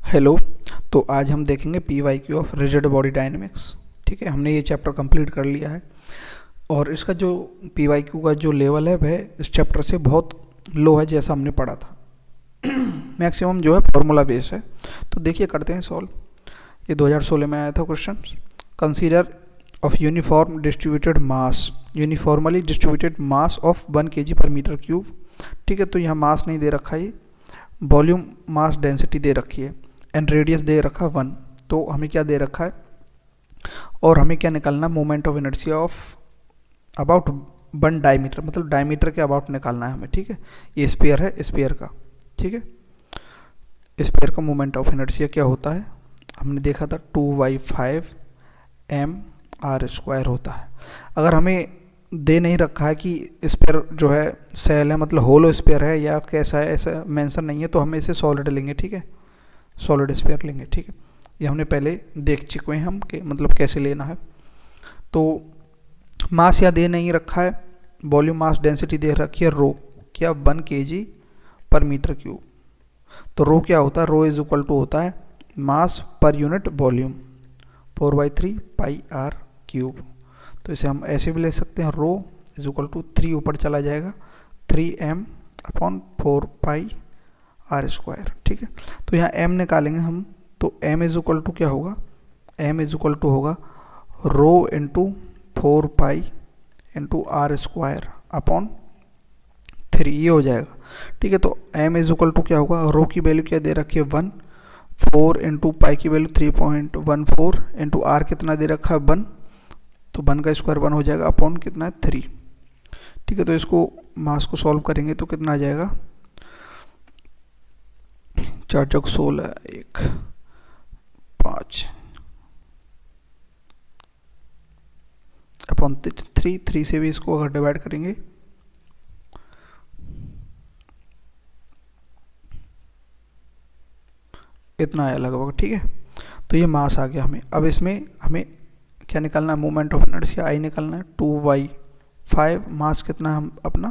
Hello. तो आज हम देखेंगे P Y Q of rigid body dynamics. ठीक है, हमने ये चैप्टर कंप्लीट कर लिया है और इसका जो पी वाई क्यू का जो लेवल है वह इस चैप्टर से बहुत लो है, जैसा हमने पढ़ा था। मैक्सिमम जो है फॉर्मूला बेस है। तो देखिए करते हैं सॉल्व। ये 2016 में आया था question. Consider of uniform distributed mass, uniformly distributed mass of 1 kg पर मीटर क्यूब। ठीक है, तो यहाँ मास नहीं दे रखा है, वॉल्यूम मास डेंसिटी दे रखी है एंड रेडियस दे रखा 1। तो हमें क्या दे रखा है और हमें क्या निकालना, moment of inertia of about 1 diameter, मतलब डायमीटर के अबाउट निकालना है हमें। ठीक है, ये स्फीयर है, स्फीयर का। ठीक है, स्फीयर का मोमेंट ऑफ इनर्शिया क्या होता है, हमने देखा था 2/5 mr² होता है। अगर हमें दे नहीं रखा है कि स्फीयर जो है सेल है, मतलब होलो स्फीयर है या कैसा है, ऐसा मेंशन नहीं है, तो हम इसे सॉलिड लेंगे। ठीक है, सॉलिड स्फीयर लेंगे। ठीक है, ये हमने पहले देख चुके हैं हम कि मतलब कैसे लेना है। तो मास या दे नहीं रखा है, वॉल्यूम मास डेंसिटी दे रखी है रो, क्या 1 kg पर मीटर क्यूब। तो रो क्या होता है, रो इज इक्वल टू होता है मास पर यूनिट वॉल्यूम 4/3 πr³। तो इसे हम ऐसे भी ले सकते हैं, रो इज इक्वल टू 3 ऊपर चला जाएगा 3m/4πr²। ठीक है, तो यहाँ m निकालेंगे हम, तो m इज इक्वल टू क्या होगा, m इज इक्वल टू होगा रो इंटू 4π इंटू r²/3, ये हो जाएगा। ठीक है, तो m इज इक्वल टू क्या होगा, रो की वैल्यू क्या दे रखी है 1, 4 इंटू पाई की वैल्यू 3.14 इंटू r कितना दे रखा है 1, तो 1 का स्क्वायर 1 हो जाएगा अपॉन कितना है 3। ठीक है, तो इसको मास को सॉल्व करेंगे तो कितना आ जाएगा, 4 चौक 16, 1 5 अपॉन 3 से भी इसको अगर डिवाइड करेंगे इतना आया लगभग। ठीक है, तो ये मास आ गया हमें। अब इसमें हमें क्या निकालना है, मोमेंट ऑफ इनर्शिया आई निकालना है 2/5। मास कितना है हम अपना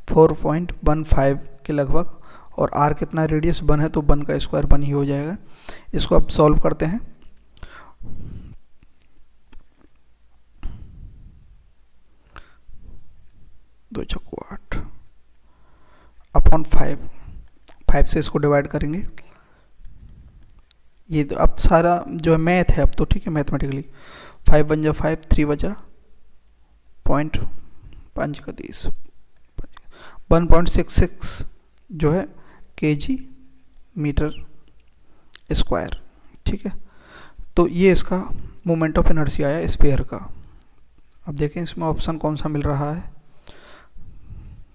4.15 के लगभग, और r कितना है, रेडियस 1 है, तो 1 का स्क्वायर 1 ही हो जाएगा। इसको अब सॉल्व करते हैं। दो चौको 8 अपॉन 5 से इसको डिवाइड करेंगे। ये तो अब सारा जो है मैथ है अब तो। ठीक है, मैथमेटिकली 5 × 5 5, 3 × 0.5 का 30, 1.66 जो है kg मीटर स्क्वायर। ठीक है, तो ये इसका मोमेंट ऑफ इनर्शिया आया स्फीयर का। अब देखें इसमें ऑप्शन कौन सा मिल रहा है,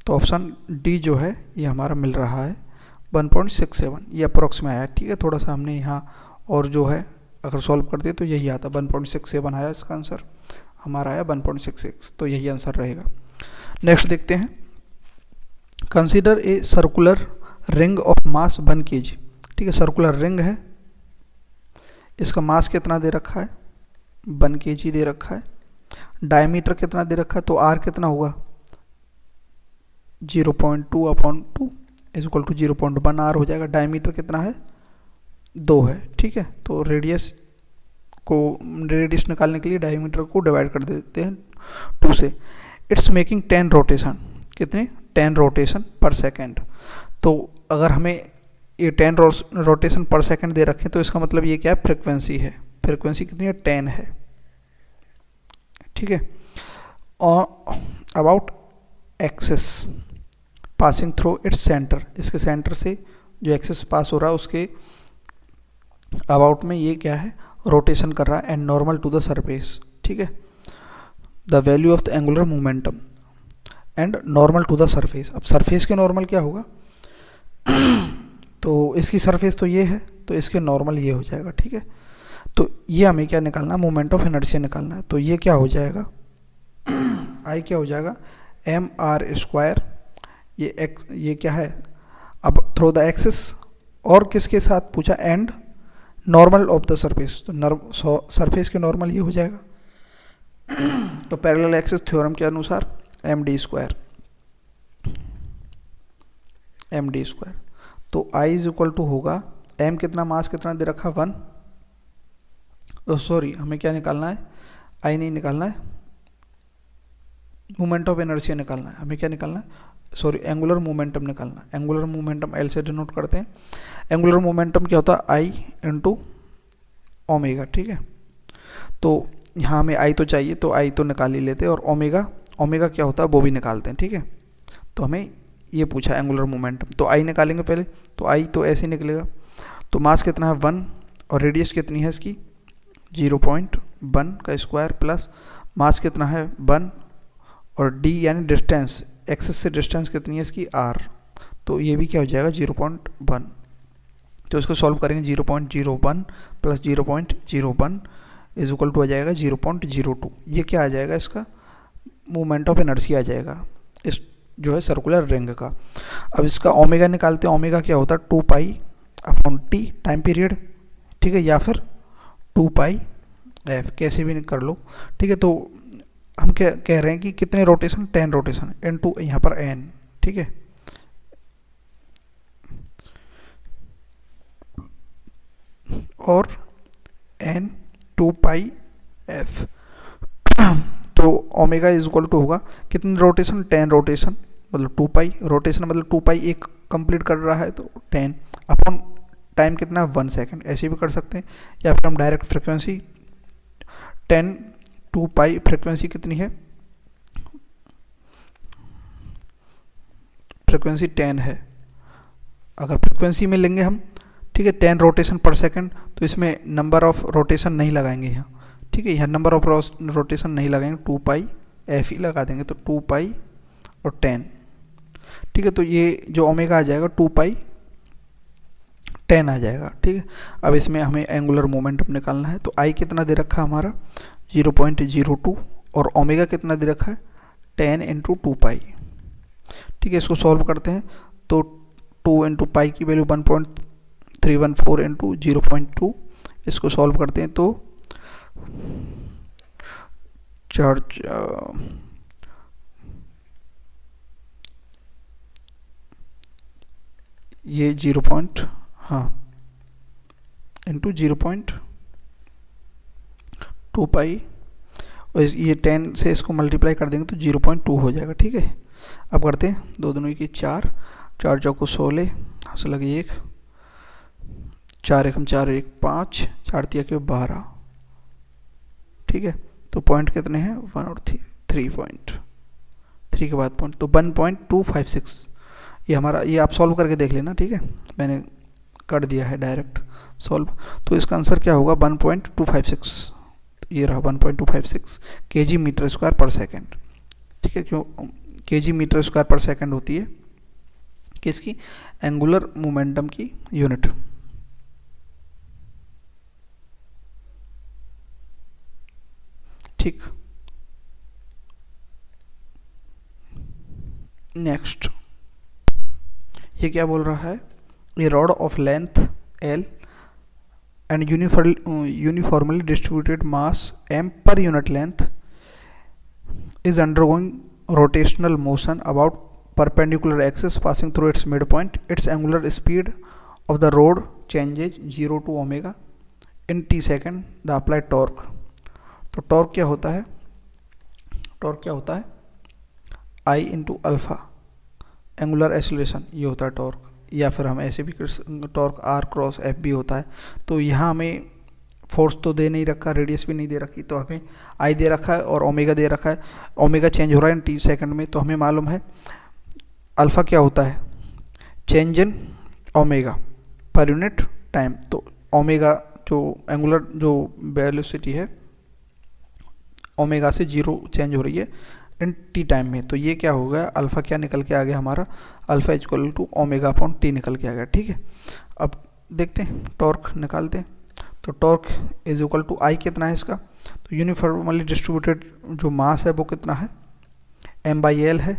तो ऑप्शन डी जो है ये हमारा मिल रहा है 1.67, ये अप्रोक्स में आया। ठीक है, थोड़ा सा हमने यहाँ और जो है अगर सॉल्व करते तो यही आता 1.67 आया, इसका आंसर हमारा आया 1.66, तो यही आंसर रहेगा। नेक्स्ट देखते हैं, consider a circular ring of mass 1 kg। ठीक है, सर्कुलर रिंग है, इसका मास कितना दे रखा है 1 kg दे रखा है, डायमीटर कितना दे रखा है, तो r कितना होगा 0.2/2 इज इक्वल टू 0.1 r हो जाएगा। डायमीटर कितना है 2 है। ठीक है, तो रेडियस निकालने के लिए डायमीटर को डिवाइड कर देते हैं 2 से। इट्स मेकिंग 10 रोटेशन, कितने 10 रोटेशन पर सेकेंड। तो अगर हमें ये 10 रोटेशन पर सेकेंड दे रखें तो इसका मतलब ये क्या है, फ्रिक्वेंसी है। फ्रिक्वेंसी कितनी है 10 है। ठीक है, और about axis passing through its centre, इसके सेंटर से जो एक्सिस पास हो रहा है उसके अबाउट में ये क्या है, रोटेशन कर रहा है, and normal to the surface. ठीक है, the value of the angular momentum and normal to the surface. अब सरफेस के नॉर्मल क्या होगा तो इसकी सरफेस तो ये है, तो इसके नॉर्मल ये हो जाएगा। ठीक है, तो ये हमें क्या निकालना है, मोमेंट ऑफ इनर्शिया निकालना है। तो ये क्या हो जाएगा आई क्या हो जाएगा mr², ये क्या है, अब थ्रू द एक्सिस और किसके साथ पूछा, and normal of the surface, तो सरफेस के नॉर्मल ये हो जाएगा। तो पैरेलल एक्सिस थ्योरम के अनुसार md², तो I इज इक्वल टू होगा एम कितना, मास कितना दे रखा 1, सॉरी हमें क्या निकालना है, आई नहीं निकालना है, मोमेंट ऑफ इनर्शिया निकालना है। हमें क्या निकालना है, सॉरी एंगुलर मोमेंटम निकालना है। एंगुलर मोमेंटम एल से डिनोट करते हैं। एंगुलर मोमेंटम क्या होता है, आई इंटू ओमेगा, ठीक है। तो यहाँ हमें आई तो चाहिए, तो आई तो निकाल ही लेते हैं, और ओमेगा, ओमेगा क्या होता है वो भी निकालते हैं, ठीक है। तो हमें ये पूछा एंगुलर मोमेंटम, तो आई निकालेंगे पहले, तो आई तो ऐसे निकलेगा। तो मास कितना है 1 और रेडियस कितनी है इसकी 0.1 का स्क्वायर, प्लस मास कितना है 1 और डी यानी डिस्टेंस, एक्सिस से डिस्टेंस कितनी है इसकी r, तो ये भी क्या हो जाएगा 0.1। तो इसको सॉल्व करेंगे, 0.01 प्लस 0.01 इज इक्वल टू आ जाएगा 0.02। ये क्या आ जाएगा, इसका मोमेंट ऑफ इनर्शिया आ जाएगा इस जो है सर्कुलर रिंग का। अब इसका ओमेगा निकालते हैं। ओमेगा क्या होता है 2 pi upon T time period, ठीक है, या फिर 2 पाई एफ, कैसे भी कर लो, ठीक है। तो हम क्या कह रहे हैं कि कितने रोटेशन, 10 रोटेशन इनटू यहाँ पर एन, ठीक है। और एन 2 पाई एफ, तो ओमेगा इज इक्वल टू होगा कितने रोटेशन, 10 रोटेशन, मतलब 2 पाई रोटेशन, मतलब 2 पाई एक कंप्लीट कर रहा है तो 10 अपॉन टाइम कितना 1 सेकेंड, ऐसे भी कर सकते हैं। या फिर हम डायरेक्ट फ्रिक्वेंसी 10 2 पाई, फ्रिक्वेंसी कितनी है, फ्रिक्वेंसी 10 है। अगर फ्रिक्वेंसी में लेंगे हम, ठीक है, 10 रोटेशन पर सेकंड, तो इसमें नंबर ऑफ रोटेशन नहीं लगाएंगे यहाँ, ठीक है, यहाँ नंबर ऑफ रोटेशन नहीं लगाएंगे, 2 पाई एफ ही लगा देंगे, तो 2 पाई और 10, ठीक है। तो ये जो ओमेगा आ जाएगा 2 पाई 10 आ जाएगा, ठीक है। अब इसमें हमें एंगुलर मोमेंटम निकालना है, तो आई कितना दे रखा है हमारा 0.02 और ओमेगा कितना दे रखा है 10 इंटू 2 पाई, ठीक है। इसको सॉल्व करते हैं, तो 2 इंटू पाई की वैल्यू 1.314 इंटू 0.2, इसको सॉल्व करते हैं तो ये 0. हाँ इंटू 0.2 पाई, और ये 10 से इसको मल्टीप्लाई कर देंगे तो 0.2 हो जाएगा, ठीक है। अब करते हैं 2 दूनी की 4, 4 चौको 16, हंस लगे 1, 4 एकम 4 1 5, 4 तिया के 12, ठीक है। तो पॉइंट कितने हैं 1 और 3 पॉइंट, 3 के बाद पॉइंट, तो 1.256 ये हमारा, ये आप सॉल्व करके देख लेना, ठीक है, मैंने कर दिया है डायरेक्ट सॉल्व। तो इसका आंसर क्या होगा 1.256, ये रहा 1.256 KG metre square per second, ठीक है। क्यों KG metre square per second होती है किसकी, एंगुलर मोमेंटम की यूनिट। ठीक, नेक्स्ट ये क्या बोल रहा है, a rod of length L and uniformly distributed mass m per unit length is undergoing rotational motion about perpendicular axis passing through its midpoint. Its angular speed of the rod changes 0 to omega in t second. The applied torque, तो torque क्या होता है, torque क्या होता है I into alpha angular acceleration, ये होता है टॉर्क, या फिर हम ऐसे भी टॉर्क R क्रॉस F भी होता है। तो यहाँ हमें फोर्स तो दे नहीं रखा, रेडियस भी नहीं दे रखी, तो हमें I दे रखा है और ओमेगा दे रखा है। ओमेगा चेंज हो रहा है टी सेकंड में, तो हमें मालूम है अल्फ़ा क्या होता है, change in omega per unit time. तो ओमेगा जो एंगुलर जो वेलोसिटी है ओमेगा से 0 चेंज हो रही है इन टी टाइम में, तो ये क्या हो गया अल्फ़ा क्या निकल के आ गया हमारा, alpha equal to omega upon T निकल के आ गया, ठीक है। अब देखते हैं टॉर्क निकालते हैं, तो टॉर्क इज इक्वल टू आई कितना है इसका, तो यूनिफॉर्मली डिस्ट्रीब्यूटेड जो मास है वो कितना है m/l है,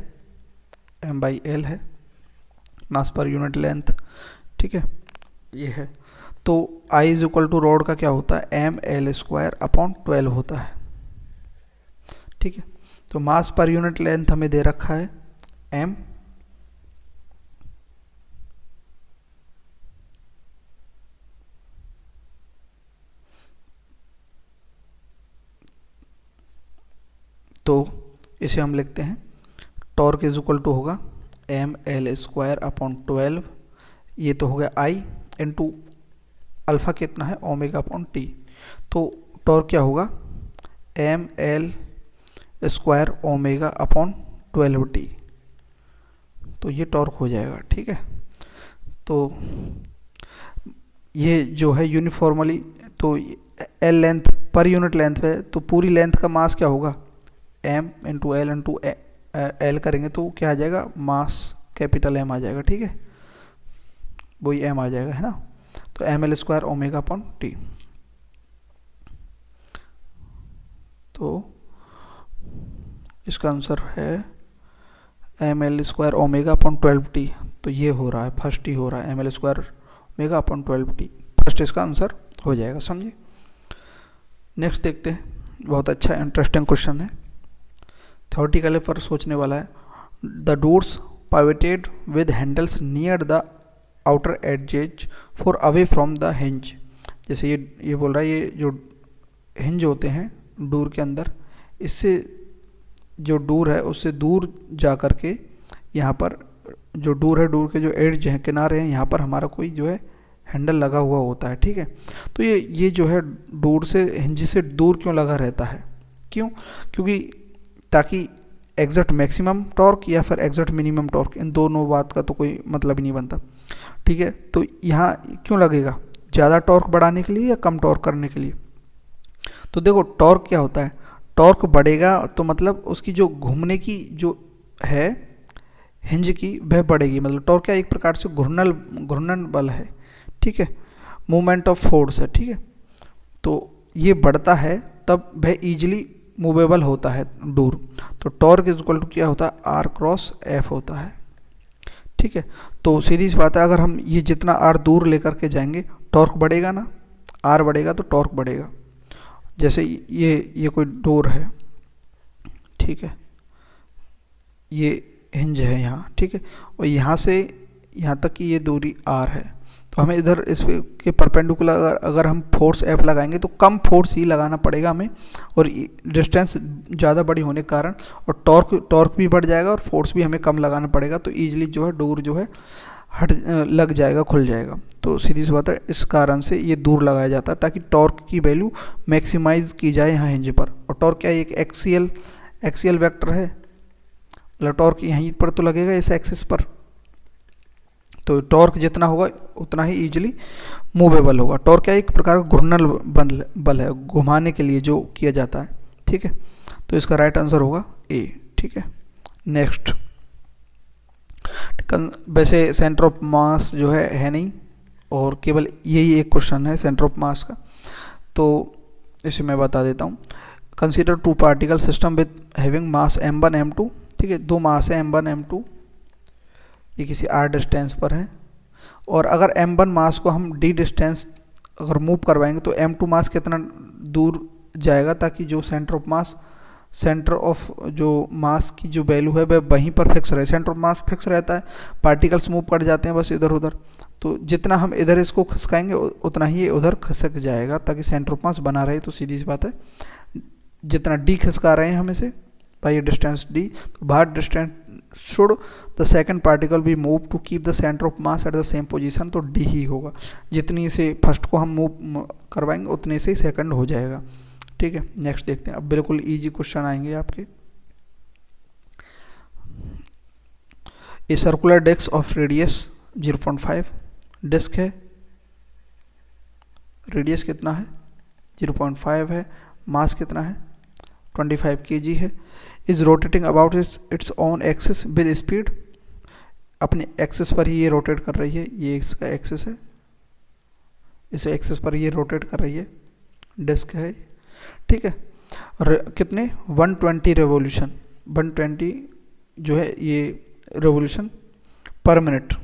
m/l है मास पर यूनिट लेंथ, ठीक है, ये है। तो I is equal to rod का क्या होता है ml² अपॉन 12 होता है, ठीक है। तो मास पर यूनिट लेंथ हमें दे रखा है m, तो इसे हम लिखते हैं टॉर्क इज इक्वल टू होगा ml² अपॉन 12, ये तो हो गया I इंटू अल्फ़ा कितना है ओमेगा अपॉन टी। तो टॉर्क क्या होगा ml² ओमेगा अपॉन 12t, तो ये टॉर्क हो जाएगा। ठीक है, तो ये जो है यूनिफॉर्मली तो L length per unit length है, तो पूरी लेंथ का मास क्या होगा m into L into L करेंगे तो क्या आ जाएगा मास कैपिटल M आ जाएगा। ठीक है, वही M आ जाएगा, है ना। तो ml² ओमेगा अपॉन टी, तो इसका आंसर है ml² ओमेगा अपॉन 12t। तो ये हो रहा है फर्स्ट ही हो रहा है ml² omega upon 12t, first इसका आंसर हो जाएगा, समझे। नेक्स्ट देखते हैं, बहुत अच्छा इंटरेस्टिंग क्वेश्चन है, थ्योरेटिकली पर सोचने वाला है। The doors pivoted with handles near the outer edges for away from the hinge। जैसे ये बोल रहा है ये जो हिंज होते हैं डोर के अंदर, इससे जो डोर है उससे दूर जा कर के यहाँ पर जो डोर है, डोर के जो एड्ज हैं किनारे हैं, यहाँ पर हमारा कोई जो है हैंडल लगा हुआ होता है। ठीक है, तो ये जो है डोर से हिंज से दूर क्यों लगा रहता है, क्यों? क्योंकि ताकि एग्जैक्ट मैक्सिमम टॉर्क या फिर एग्जैक्ट मिनिमम टॉर्क, इन दोनों बात का तो कोई मतलब ही नहीं बनता। ठीक है, तो यहाँ क्यों लगेगा, ज़्यादा टॉर्क बढ़ाने के लिए या कम टॉर्क करने के लिए? तो देखो टॉर्क क्या होता है, टॉर्क बढ़ेगा तो मतलब उसकी जो घूमने की जो है हिंज की वह बढ़ेगी, मतलब टॉर्क क्या एक प्रकार से घूर्णन बल है। ठीक है, मूवमेंट ऑफ फोर्स है। ठीक है, तो ये बढ़ता है तब वह ईजिली मूवेबल होता है डोर। तो टॉर्क इज इक्वल टू क्या होता है R क्रॉस F होता है। ठीक है, तो सीधी सी बात है, अगर हम ये जितना R दूर लेकर के जाएंगे टॉर्क बढ़ेगा ना, R बढ़ेगा तो टॉर्क बढ़ेगा। जैसे ये कोई डोर है, ठीक है, ये हिंज है यहाँ, ठीक है, और यहाँ से यहाँ तक की ये दूरी R है, तो हमें इधर इस के परपेंडिकुलर अगर हम फोर्स F लगाएंगे तो कम फोर्स ही लगाना पड़ेगा हमें, और डिस्टेंस ज़्यादा बड़ी होने के कारण और टॉर्क भी बढ़ जाएगा और फोर्स भी हमें कम लगाना पड़ेगा, तो ईजिली जो है डोर जो है लग जाएगा, खुल जाएगा। तो सीधी सी बात है, इस कारण से ये दूर लगाया जाता है ताकि टॉर्क की वैल्यू मैक्सिमाइज की जाए यहाँ हिंज पर। और टॉर्क क्या है, एक एक्सियल वेक्टर है, मतलब टॉर्क यहीं पर तो लगेगा इस एक्सिस पर, तो टॉर्क जितना होगा उतना ही ईजिली मूवेबल होगा। टॉर्क क्या एक प्रकार का घूर्णन बल है, घुमाने के लिए जो किया जाता है। ठीक है, तो इसका राइट आंसर होगा ए। ठीक है, नेक्स्ट, वैसे सेंटर ऑफ मास जो है नहीं, और केवल यही एक क्वेश्चन है सेंटर ऑफ मास का, तो इसे मैं बता देता हूँ। Consider two particle system with having mass m1 m2। ठीक है, दो मास है m1 m2, ये किसी r डिस्टेंस पर है, और अगर m1 मास को हम d डिस्टेंस अगर मूव करवाएंगे तो m2 मास कितना दूर जाएगा, ताकि जो सेंटर ऑफ जो मास की जो वैल्यू है वह वहीं पर फिक्स रहे। सेंटर ऑफ मास फिक्स रहता है, पार्टिकल्स मूव कर जाते हैं बस इधर उधर, तो जितना हम इधर इसको खिसकाएंगे उतना ही ये उधर खिसक जाएगा ताकि सेंटर ऑफ मास बना रहे। तो सीधी सी बात है, जितना d खिसका रहे हैं हम इसे बाई डिस्टेंस d, तो बाहर distance should the second particle be move to keep the centre of mass at the same position, तो d ही होगा। जितनी से फर्स्ट को हम मूव करवाएंगे उतने से ही सेकंड हो जाएगा। ठीक है, नेक्स्ट देखते हैं, अब बिल्कुल इजी क्वेश्चन आएंगे आपके। A circular disc of radius 0.5 disc है, रेडियस कितना है 0.5 है, मास कितना है 25 kg है, is rotating about its own axis with speed, अपने एक्सिस पर ही ये रोटेट कर रही है, ये इसका एक्सिस है, इस एक्सिस पर ये रोटेट कर रही है, डिस्क है। ठीक है, और कितने 120 रेवोल्यूशन, 120 जो है ये रेवोल्यूशन पर मिनट।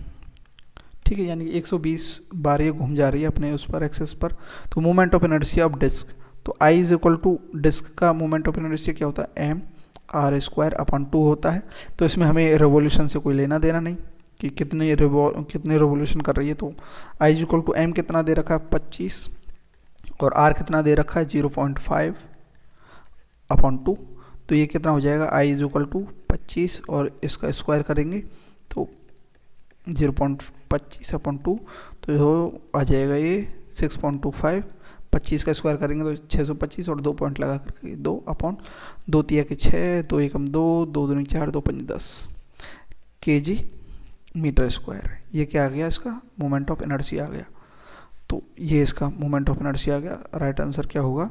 ठीक है, यानी 120 बार ये घूम जा रही है अपने उस पर एक्सिस पर। तो moment of inertia of disc, तो I is equal to disc का मोमेंट ऑफ इनर्शिया क्या होता है mr² अपॉन 2 होता है। तो इसमें हमें रेवोल्यूशन से कोई लेना देना नहीं कि कितने रेवोल्यूशन कर रही है। तो I is equal to m कितना दे रखा है 25 और r कितना दे रखा है 0.5 अपॉन 2, तो ये कितना हो जाएगा, आई इज इक्वल टू 25 और इसका स्क्वायर करेंगे तो 0.25 अपॉन 2, तो हो आ जाएगा ये 6.25। 25 का स्क्वायर करेंगे तो 625 और 2 पॉइंट लगा करके 2 अपॉन 2 तिया के 6, 2 एकम 2, 2 दूनी 4, 2 पंज 10 kg मीटर स्क्वायर। ये क्या आ गया, इसका मोमेंट ऑफ इनर्शिया आ गया। तो ये इसका मोमेंट ऑफ इनर्शिया आ गया। राइट आंसर क्या होगा,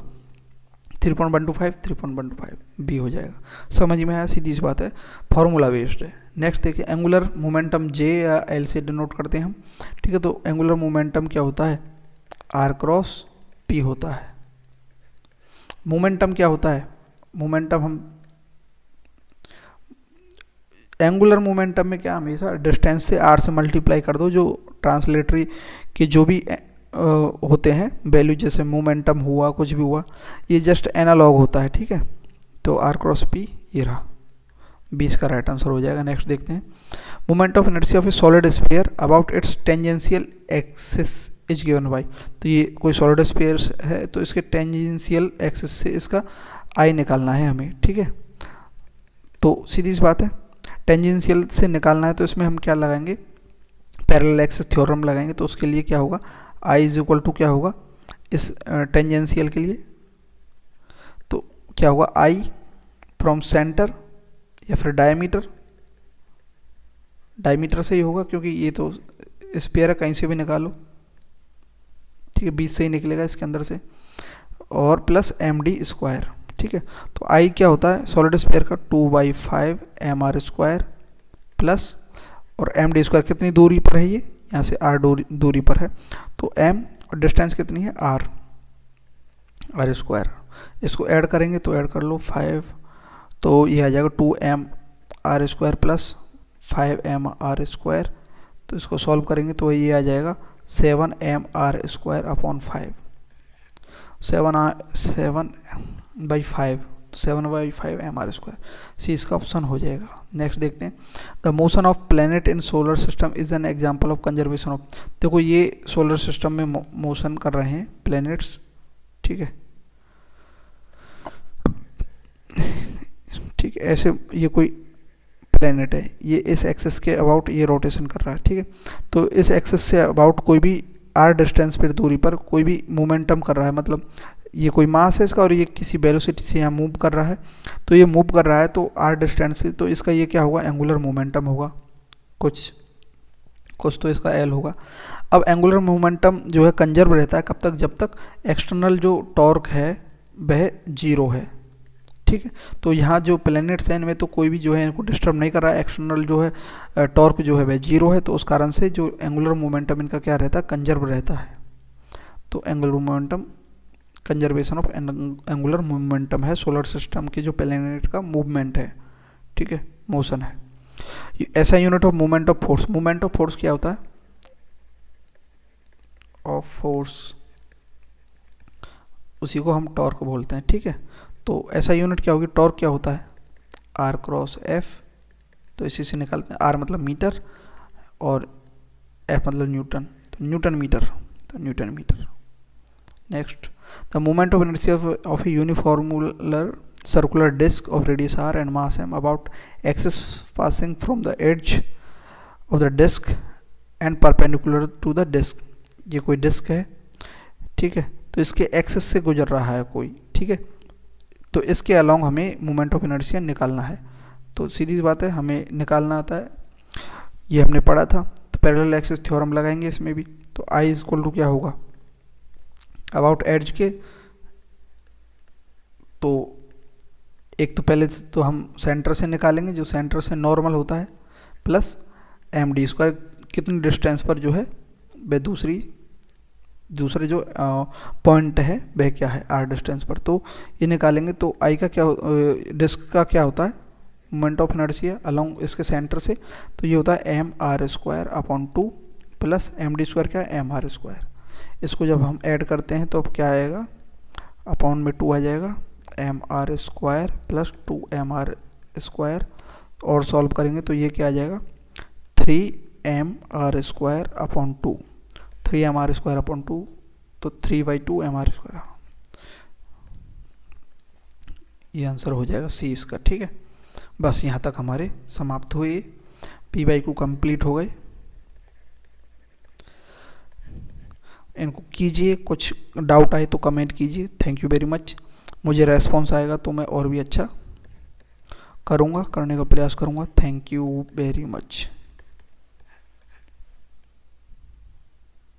3.125, 3.125 बी हो जाएगा। समझ में आया, सीधी सी बात है, फॉर्मूला बेस्ड है। नेक्स्ट देखिए, एंगुलर मोमेंटम जे या एल से डिनोट करते हैं हम, ठीक है। तो एंगुलर मोमेंटम क्या होता है, आर क्रॉस पी होता है। मोमेंटम क्या होता है, मोमेंटम हम एंगुलर मोमेंटम में क्या हमेशा डिस्टेंस से आर से मल्टीप्लाई कर दो, जो ट्रांसलेटरी के जो भी होते हैं वैल्यू, जैसे मोमेंटम हुआ, कुछ भी हुआ, ये जस्ट एनालॉग होता है, ठीक है। तो आर क्रॉस पी ये रहा, 20 का राइट आंसर हो जाएगा। नेक्स्ट देखते हैं, moment of inertia of A solid sphere about it's tangential axis is given by. तो ये कोई सॉलिड स्फीयर है तो इसके टेंजेंशियल एक्सिस से इसका आई निकालना है हमें, ठीक है। तो सीधी सी बात है, टेंजेंशियल से निकालना है तो इसमें हम क्या लगाएंगे, पैरेलल एक्सिस थ्योरम लगाएंगे। तो उसके लिए क्या होगा, आई इज इक्वल टू क्या होगा इस टेंजेंशियल के लिए, तो क्या होगा, आई फ्रॉम सेंटर या फिर डायमीटर, डायमीटर से ही होगा क्योंकि ये तो स्पेयर है, कहीं से भी निकालो, ठीक है, 20 से ही निकलेगा इसके अंदर से, और प्लस एम डी स्क्वायर, ठीक है। तो आई क्या होता है सॉलिड स्पेयर का, 2/5 एम आर स्क्वायर प्लस, और एम डी स्क्वायर कितनी दूरी पर है, ये यहाँ से आर दूरी पर है, तो एम और डिस्टेंस कितनी है आर स्क्वायर। इसको ऐड करेंगे तो ऐड कर लो 5, तो ये आ जाएगा 2m R square plus 5m R square. तो इसको सॉल्व करेंगे तो ये आ जाएगा 7m R square upon 5, 7/5 M R square, C इसका ऑप्शन हो जाएगा। नेक्स्ट देखते हैं, the motion of planet in solar system is an example of conservation of. देखो ये सोलर सिस्टम में मोशन कर रहे हैं प्लैनेट्स, ठीक है, ठीक है। ऐसे ये कोई प्लैनेट है, ये इस एक्सिस के अबाउट ये रोटेशन कर रहा है, ठीक है। तो इस एक्सिस से अबाउट कोई भी आर डिस्टेंस पर दूरी पर कोई भी मोमेंटम कर रहा है, मतलब ये कोई मास है इसका और ये किसी वेलोसिटी से यहाँ मूव कर रहा है, तो ये मूव कर रहा है तो आर डिस्टेंस से, तो इसका ये क्या होगा, एंगुलर मोमेंटम होगा, कुछ तो इसका एल होगा। अब एंगुलर मोमेंटम जो है कंजर्व रहता है कब तक, जब तक एक्सटर्नल जो टॉर्क है वह 0 है, ठीक है। तो यहाँ जो प्लैनेट्स हैं इनमें तो कोई भी जो है इनको डिस्टर्ब नहीं कर रहा है, एक्सटर्नल जो है टॉर्क जो है वह 0 है, तो उस कारण से जो एंगुलर मोमेंटम इनका क्या रहता है, कंजर्व रहता है। तो angular momentum conservation of angular momentum है सोलर सिस्टम के जो प्लैनेट का मूवमेंट है, ठीक है, मोशन है। ऐसा unit of moment of force, moment of force क्या होता है, ऑफ फोर्स, उसी को हम टॉर्क बोलते हैं, ठीक है। तो ऐसा यूनिट क्या होगी, टॉर्क क्या होता है, आर क्रॉस एफ, तो इसी से निकालते हैं, आर मतलब मीटर और एफ मतलब न्यूटन, तो न्यूटन मीटर, तो newton metre. Next, the moment of inertia of a uniformular circular disk of radius r and mass m about axis passing from the edge of the disk and perpendicular to the disk। ये कोई disc है, ठीक है, तो इसके axis से गुजर रहा है कोई, ठीक है, तो इसके अलोंग हमें मोमेंट ऑफ इनर्शिया निकालना है। तो सीधी बात है, हमें निकालना आता है, ये हमने पढ़ा था। तो पैरेलल एक्सिस थ्योरम लगाएंगे इसमें भी, तो आई इज इक्वल टू क्या होगा, अबाउट एड्ज के, तो एक तो पहले तो हम सेंटर से निकालेंगे, जो सेंटर से नॉर्मल होता है, प्लस एम डी स्क्वायर, कितनी डिस्टेंस पर जो है वह दूसरे जो पॉइंट है वह क्या है, आर डिस्टेंस पर, तो ये निकालेंगे। तो आई का क्या, डिस्क का क्या होता है, मोमेंट ऑफ इनर्शिया अलोंग इसके सेंटर से, तो ये होता है M R square upon 2 plus M D square क्या है, एम आर स्क्वायर। इसको जब हम ऐड करते हैं तो अब क्या आएगा, अपॉन में 2 आ जाएगा, M R square plus 2m r square, और सॉल्व करेंगे तो ये क्या आ जाएगा, 3m r square upon 2, 3m r square upon 2, तो 3/2 m r स्क्वायर। ये आंसर हो जाएगा सी इसका। ठीक है, बस यहाँ तक हमारे समाप्त हुए, PYQ कंप्लीट हो गए। इनको कीजिए, कुछ डाउट आए तो कमेंट कीजिए। Thank you very much. मुझे रेस्पॉन्स आएगा तो मैं और भी अच्छा करूँगा, करने का प्रयास करूँगा। Thank you very much.